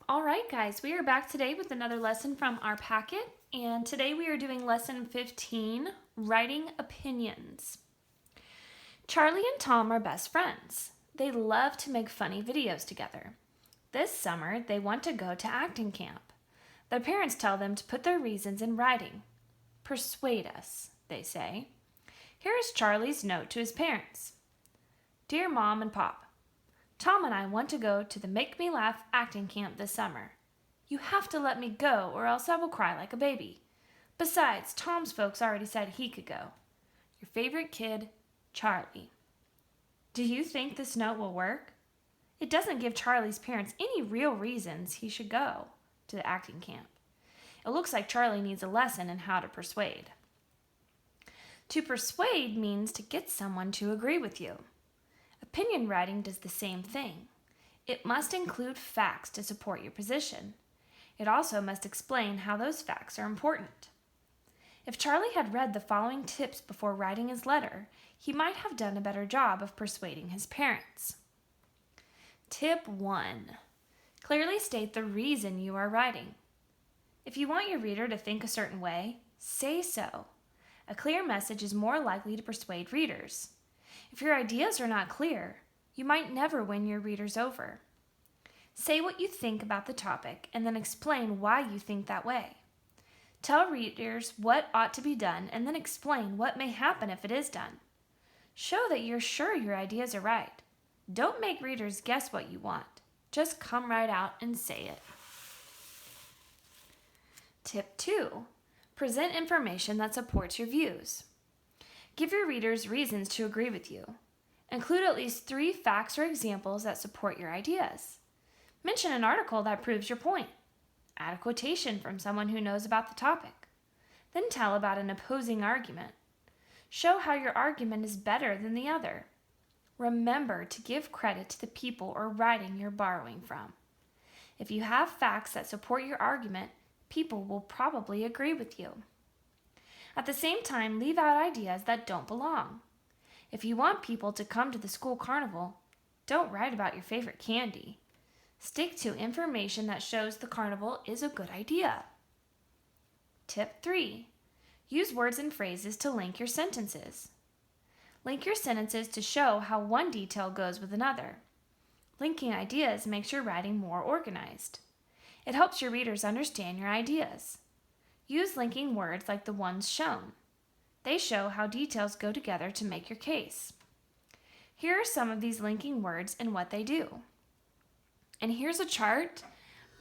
All right, guys, we are back today with another lesson from our packet, and today we are doing lesson 15, Writing Opinions. Charlie and Tom are best friends. They love to make funny videos together. This summer, they want to go to acting camp. Their parents tell them to put their reasons in writing. Persuade us, they say. Here is Charlie's note to his parents. Dear Mom and Pop, Tom and I want to go to the Make Me Laugh acting camp this summer. You have to let me go or else I will cry like a baby. Besides, Tom's folks already said he could go. Your favorite kid, Charlie. Do you think this note will work? It doesn't give Charlie's parents any real reasons he should go to the acting camp. It looks like Charlie needs a lesson in how to persuade. To persuade means to get someone to agree with you. Opinion writing does the same thing. It must include facts to support your position. It also must explain how those facts are important. If Charlie had read the following tips before writing his letter, he might have done a better job of persuading his parents. Tip 1. Clearly state the reason you are writing. If you want your reader to think a certain way, say so. A clear message is more likely to persuade readers. If your ideas are not clear, you might never win your readers over. Say what you think about the topic and then explain why you think that way. Tell readers what ought to be done and then explain what may happen if it is done. Show that you're sure your ideas are right. Don't make readers guess what you want. Just come right out and say it. Tip 2. Present information that supports your views. Give your readers reasons to agree with you. Include at least 3 facts or examples that support your ideas. Mention an article that proves your point. Add a quotation from someone who knows about the topic. Then tell about an opposing argument. Show how your argument is better than the other. Remember to give credit to the people or writing you're borrowing from. If you have facts that support your argument, people will probably agree with you. At the same time, leave out ideas that don't belong. If you want people to come to the school carnival, don't write about your favorite candy. Stick to information that shows the carnival is a good idea. Tip 3. Use words and phrases to link your sentences. Link your sentences to show how one detail goes with another. Linking ideas makes your writing more organized. It helps your readers understand your ideas. Use linking words like the ones shown. They show how details go together to make your case. Here are some of these linking words and what they do. And here's a chart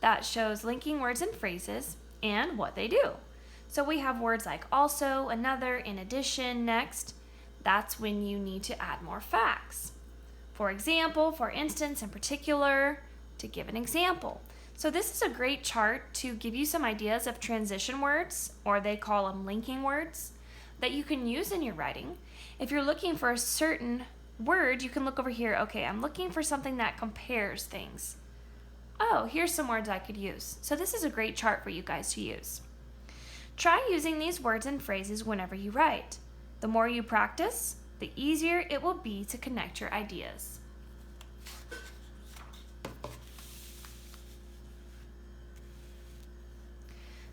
that shows linking words and phrases and what they do. So we have words like also, another, in addition, next. That's when you need to add more facts. For example, for instance, in particular, to give an example. So this is a great chart to give you some ideas of transition words, or they call them linking words, that you can use in your writing. If you're looking for a certain word, you can look over here. Okay, I'm looking for something that compares things. Oh, here's some words I could use. So this is a great chart for you guys to use. Try using these words and phrases whenever you write. The more you practice, the easier it will be to connect your ideas.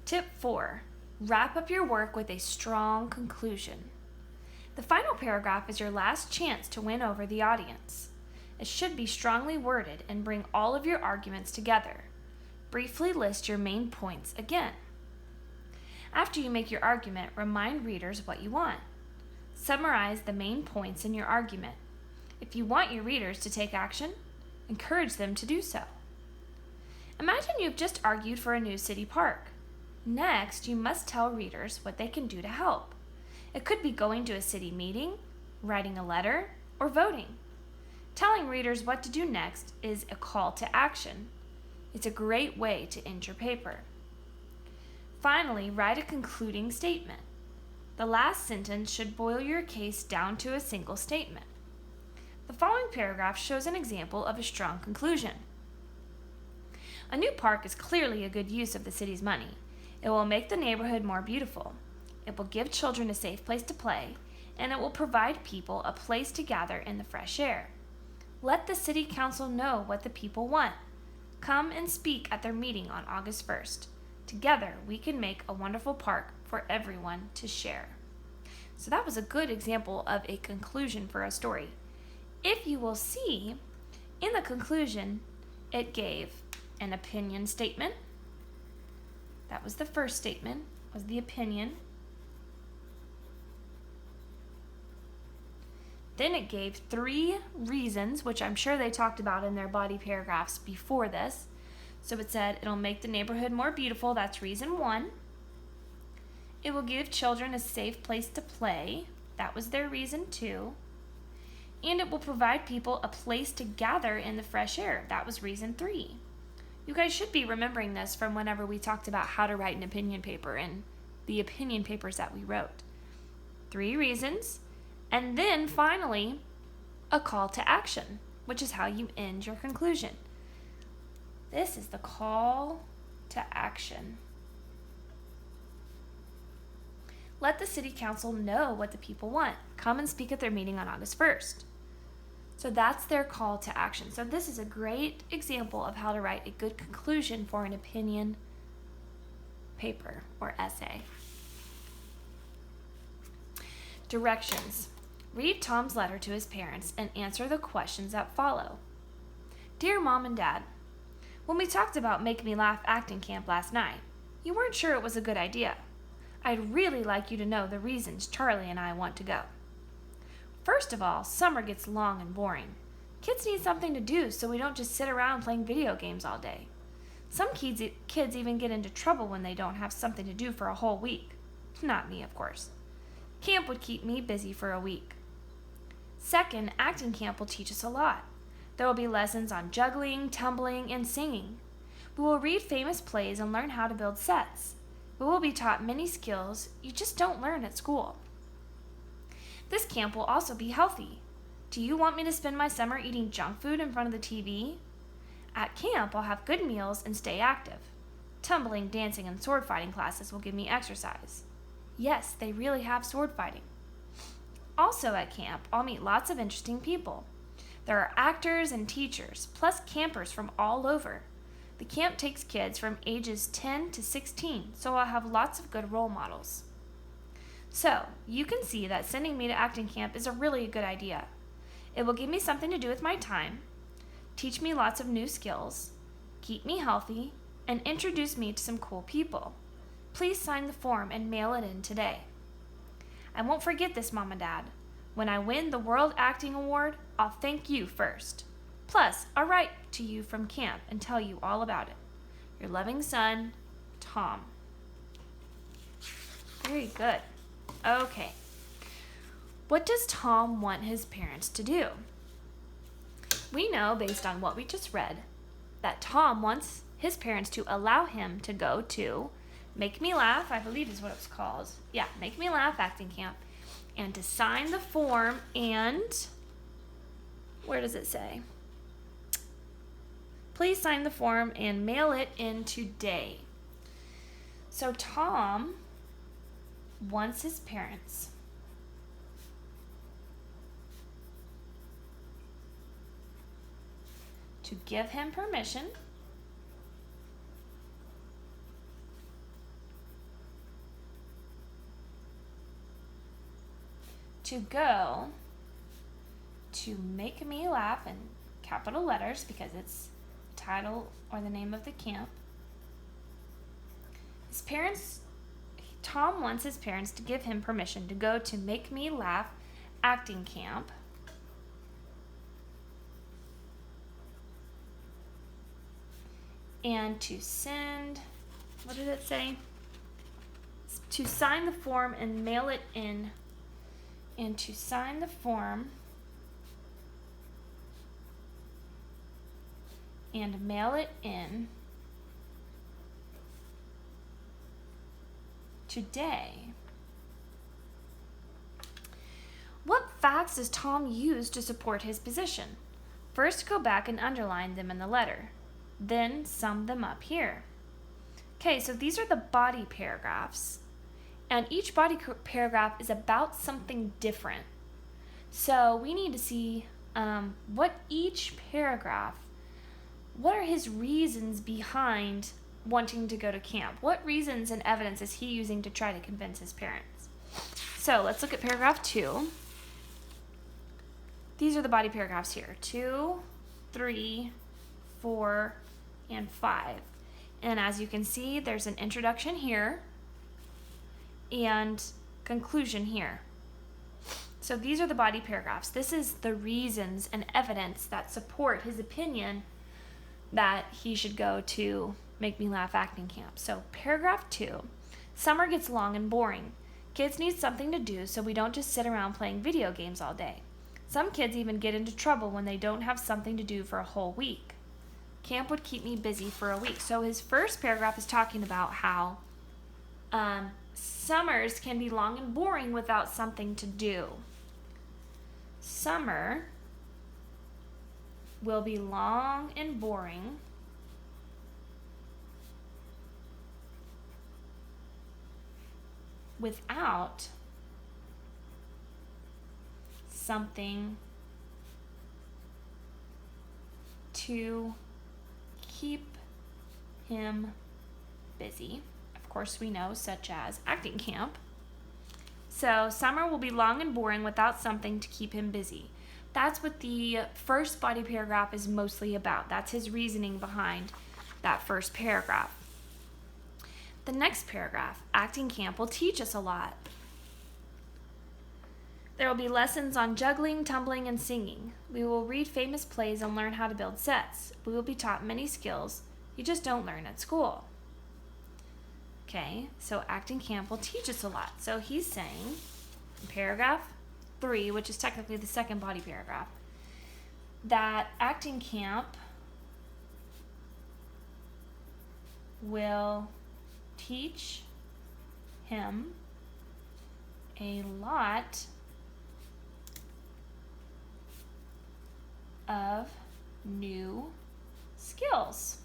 Tip 4. Wrap up your work with a strong conclusion. The final paragraph is your last chance to win over the audience. It should be strongly worded and bring all of your arguments together. Briefly list your main points again. After you make your argument, remind readers what you want. Summarize the main points in your argument. If you want your readers to take action, encourage them to do so. Imagine you've just argued for a new city park. Next, you must tell readers what they can do to help. It could be going to a city meeting, writing a letter, or voting. Telling readers what to do next is a call to action. It's a great way to end your paper. Finally, write a concluding statement. The last sentence should boil your case down to a single statement. The following paragraph shows an example of a strong conclusion. A new park is clearly a good use of the city's money. It will make the neighborhood more beautiful. It will give children a safe place to play, and it will provide people a place to gather in the fresh air. Let the city council know what the people want. Come and speak at their meeting on August 1st. Together, we can make a wonderful park for everyone to share. So that was a good example of a conclusion for a story. If you will see, in the conclusion, it gave an opinion statement. That was the first statement, was the opinion. Then it gave 3 reasons, which I'm sure they talked about in their body paragraphs before this. So it said it'll make the neighborhood more beautiful. That's reason 1. It will give children a safe place to play. That was their reason 2. And it will provide people a place to gather in the fresh air. That was reason 3. You guys should be remembering this from whenever we talked about how to write an opinion paper and the opinion papers that we wrote. 3 reasons. And then finally, a call to action, which is how you end your conclusion. This is the call to action. Let the city council know what the people want. Come and speak at their meeting on August 1st. So that's their call to action. So this is a great example of how to write a good conclusion for an opinion paper or essay. Directions. Read Tom's letter to his parents and answer the questions that follow. Dear Mom and Dad, when we talked about Make Me Laugh acting camp last night, you weren't sure it was a good idea. I'd really like you to know the reasons Charlie and I want to go. First of all, summer gets long and boring. Kids need something to do so we don't just sit around playing video games all day. Some kids even get into trouble when they don't have something to do for a whole week. Not me, of course. Camp would keep me busy for a week. Second, acting camp will teach us a lot. There will be lessons on juggling, tumbling, and singing. We will read famous plays and learn how to build sets. We will be taught many skills you just don't learn at school. This camp will also be healthy. Do you want me to spend my summer eating junk food in front of the TV? At camp, I'll have good meals and stay active. Tumbling, dancing, and sword fighting classes will give me exercise. Yes, they really have sword fighting. Also at camp, I'll meet lots of interesting people. There are actors and teachers, plus campers from all over. The camp takes kids from ages 10 to 16, so I'll have lots of good role models. So, you can see that sending me to acting camp is a really good idea. It will give me something to do with my time, teach me lots of new skills, keep me healthy, and introduce me to some cool people. Please sign the form and mail it in today. I won't forget this, Mom and Dad. When I win the World Acting Award, I'll thank you first. Plus, I'll write to you from camp and tell you all about it. Your loving son, Tom. Very good. Okay. What does Tom want his parents to do? We know, based on what we just read, that Tom wants his parents to allow him to go to Make Me Laugh, I believe is what it's called. Yeah, Make Me Laugh acting camp. And to sign the form and, where does it say? Please sign the form and mail it in today. So Tom wants his parents to give him permission to go to Make Me Laugh in capital letters because it's the title or the name of the camp. Tom wants his parents to give him permission to go to Make Me Laugh acting camp and to send, what did it say? To sign the form and mail it in, and to sign the form and mail it in today. What facts does Tom use to support his position? First, go back and underline them in the letter. Then sum them up here. Okay, so these are the body paragraphs. And each body paragraph is about something different. So we need to see what each paragraph what are his reasons behind wanting to go to camp? What reasons and evidence is he using to try to convince his parents? So let's look at paragraph 2. These are the body paragraphs here. 2, 3, 4, and 5. And as you can see, there's an introduction here and conclusion here. So these are the body paragraphs. This is the reasons and evidence that support his opinion that he should go to Make Me Laugh acting camp. So paragraph 2, summer gets long and boring. Kids need something to do, so we don't just sit around playing video games all day. Some kids even get into trouble when they don't have something to do for a whole week. Camp would keep me busy for a week. So his first paragraph is talking about how summers can be long and boring without something to do. Summer will be long and boring without something to keep him busy. Of course, we know, such as acting camp. So summer will be long and boring without something to keep him busy. That's what the first body paragraph is mostly about. That's his reasoning behind that first paragraph. The next paragraph, acting camp will teach us a lot. There will be lessons on juggling, tumbling, and singing. We will read famous plays and learn how to build sets. We will be taught many skills you just don't learn at school. Okay, so acting camp will teach us a lot. So he's saying in paragraph 3, which is technically the second body paragraph, that acting camp will teach him a lot of new skills.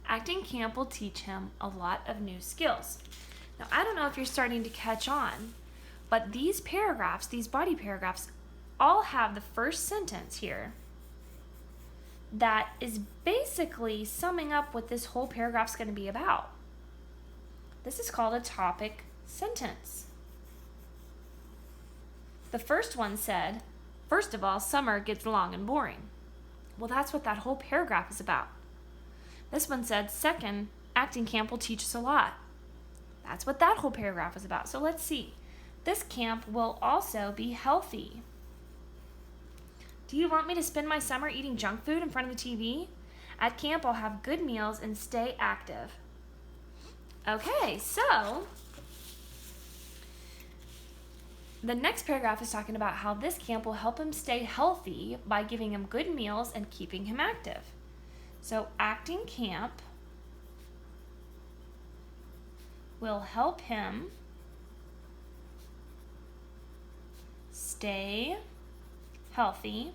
Acting camp will teach him a lot of new skills. Now, I don't know if you're starting to catch on, but these paragraphs, these body paragraphs, all have the first sentence here that is basically summing up what this whole paragraph's going to be about. This is called a topic sentence. The first one said, first of all, summer gets long and boring. Well, that's what that whole paragraph is about. This one said, second, acting camp will teach us a lot. That's what that whole paragraph is about. So let's see. This camp will also be healthy. Do you want me to spend my summer eating junk food in front of the TV? At camp, I'll have good meals and stay active. Okay, so the next paragraph is talking about how this camp will help him stay healthy by giving him good meals and keeping him active. So acting camp will help him stay healthy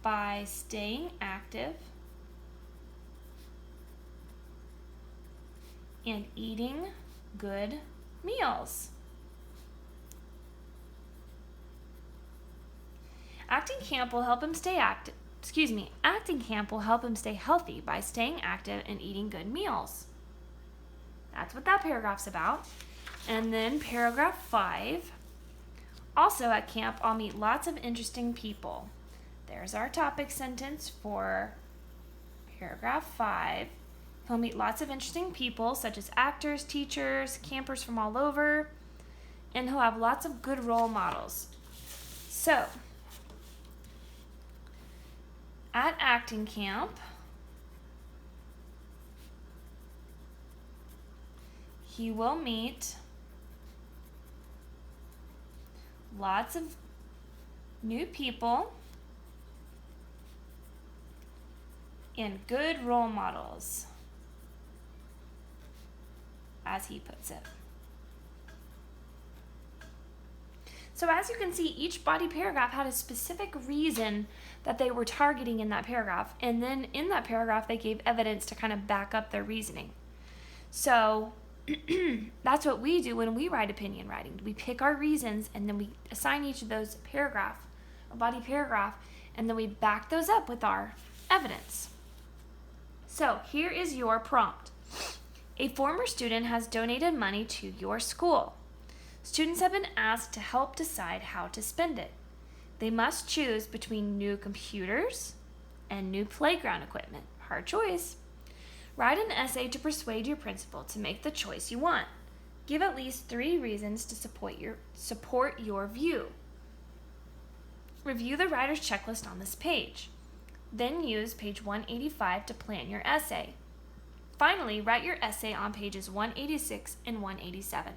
by staying active and eating good meals. Acting camp will help him stay active. Acting camp will help him stay healthy by staying active and eating good meals. That's what that paragraph's about. And then paragraph 5. Also at camp, I'll meet lots of interesting people. There's our topic sentence for paragraph 5. He'll meet lots of interesting people, such as actors, teachers, campers from all over, and he'll have lots of good role models. So, at acting camp, he will meet lots of new people and good role models, as he puts it. So as you can see, each body paragraph had a specific reason that they were targeting in that paragraph, and then in that paragraph they gave evidence to kind of back up their reasoning. So that's what we do when we write opinion writing. We pick our reasons and then we assign each of those paragraph a body paragraph, and then we back those up with our evidence. So here is your prompt. A former student has donated money to your school. Students have been asked to help decide how to spend it. They must choose between new computers and new playground equipment. Hard choice. Write an essay to persuade your principal to make the choice you want. Give at least 3 reasons to support your view. Review the writer's checklist on this page. Then use page 185 to plan your essay. Finally, write your essay on pages 186 and 187.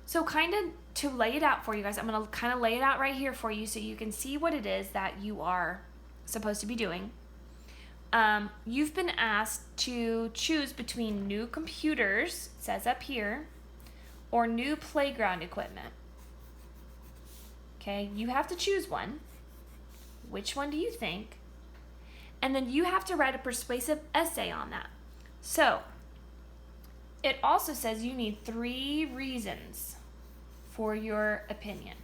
So kind of to lay it out for you guys, I'm going to kind of lay it out right here for you so you can see what it is that you are supposed to be doing. You've been asked to choose between new computers, it says up here, or new playground equipment. Okay, you have to choose one. Which one do you think? And then you have to write a persuasive essay on that. So, it also says you need 3 reasons for your opinion.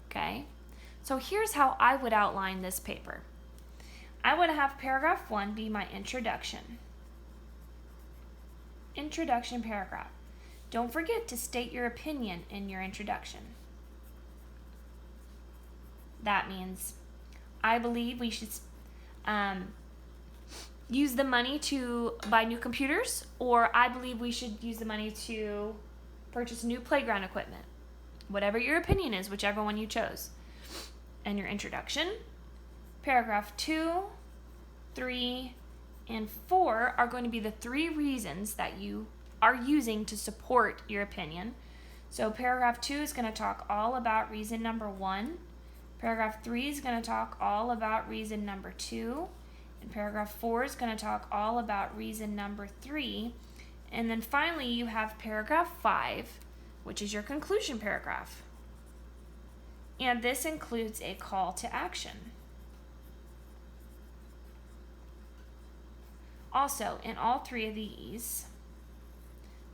Okay? So here's how I would outline this paper. I would have paragraph 1 be my introduction. Introduction paragraph. Don't forget to state your opinion in your introduction. That means, I believe we should use the money to buy new computers, or I believe we should use the money to purchase new playground equipment. Whatever your opinion is, whichever one you chose. And your introduction. Paragraph 2, 3, and 4 are going to be the 3 reasons that you are using to support your opinion. So paragraph 2 is going to talk all about reason number 1. Paragraph 3 is going to talk all about reason number 2. And paragraph 4 is going to talk all about reason number 3. And then finally you have paragraph 5, which is your conclusion paragraph. And this includes a call to action. Also, in all 3 of these,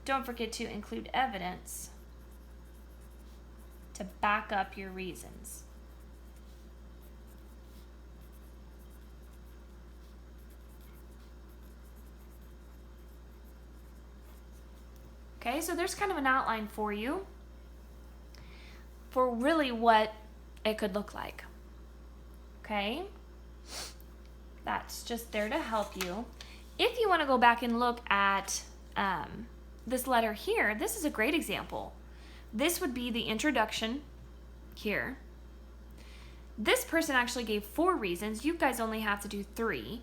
don't forget to include evidence to back up your reasons. Okay, so there's kind of an outline for you for really what it could look like. Okay? That's just there to help you. If you want to go back and look at this letter here, this is a great example. This would be the introduction here. This person actually gave 4 reasons. You guys only have to do 3.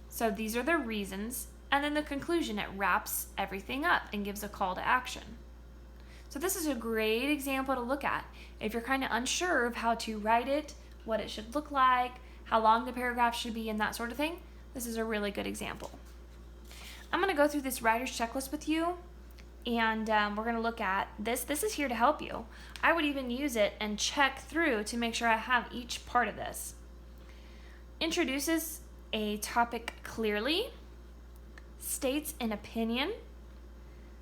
So these are the reasons. And then the conclusion, it wraps everything up and gives a call to action. So this is a great example to look at. If you're kind of unsure of how to write it, what it should look like, how long the paragraph should be, and that sort of thing, this is a really good example. I'm going to go through this writer's checklist with you, and we're going to look at this. This is here to help you. I would even use it and check through to make sure I have each part of this. Introduces a topic clearly. States an opinion,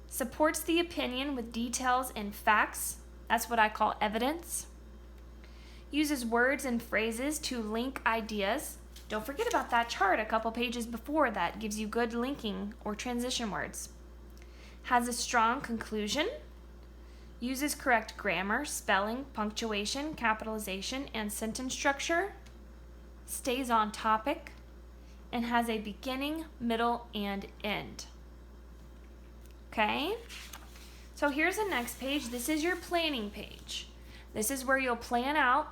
supports the opinion with details and facts. That's what I call evidence. Uses words and phrases to link ideas. Don't forget about that chart a couple pages before that gives you good linking or transition words. Has a strong conclusion. Uses correct grammar, spelling, punctuation, capitalization, and sentence structure. Stays on topic. And has a beginning, middle, and end. Okay? So here's the next page. This is your planning page. This is where you'll plan out.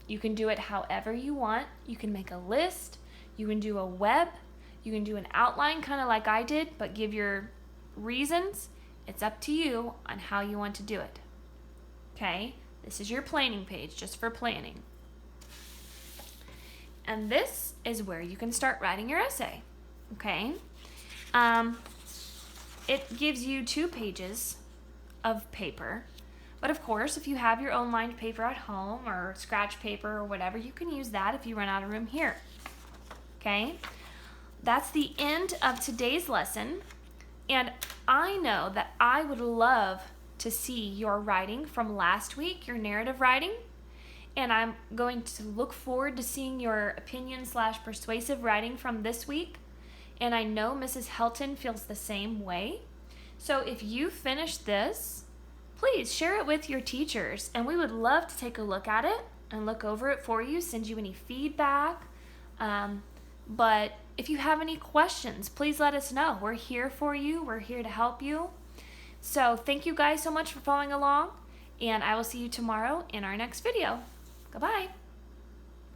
You can do it however you want. You can make a list. You can do a web. You can do an outline, kind of like I did, but give your reasons. It's up to you on how you want to do it. Okay? This is your planning page, just for planning. And this is where you can start writing your essay, okay? It gives you 2 pages of paper, but of course, if you have your own lined paper at home or scratch paper or whatever, you can use that if you run out of room here, okay? That's the end of today's lesson, and I know that I would love to see your writing from last week, your narrative writing. And I'm going to look forward to seeing your opinion/persuasive writing from this week. And I know Mrs. Helton feels the same way. So if you finish this, please share it with your teachers, and we would love to take a look at it and look over it for you, send you any feedback. But if you have any questions, please let us know. We're here for you. We're here to help you. So thank you guys so much for following along, and I will see you tomorrow in our next video. Goodbye.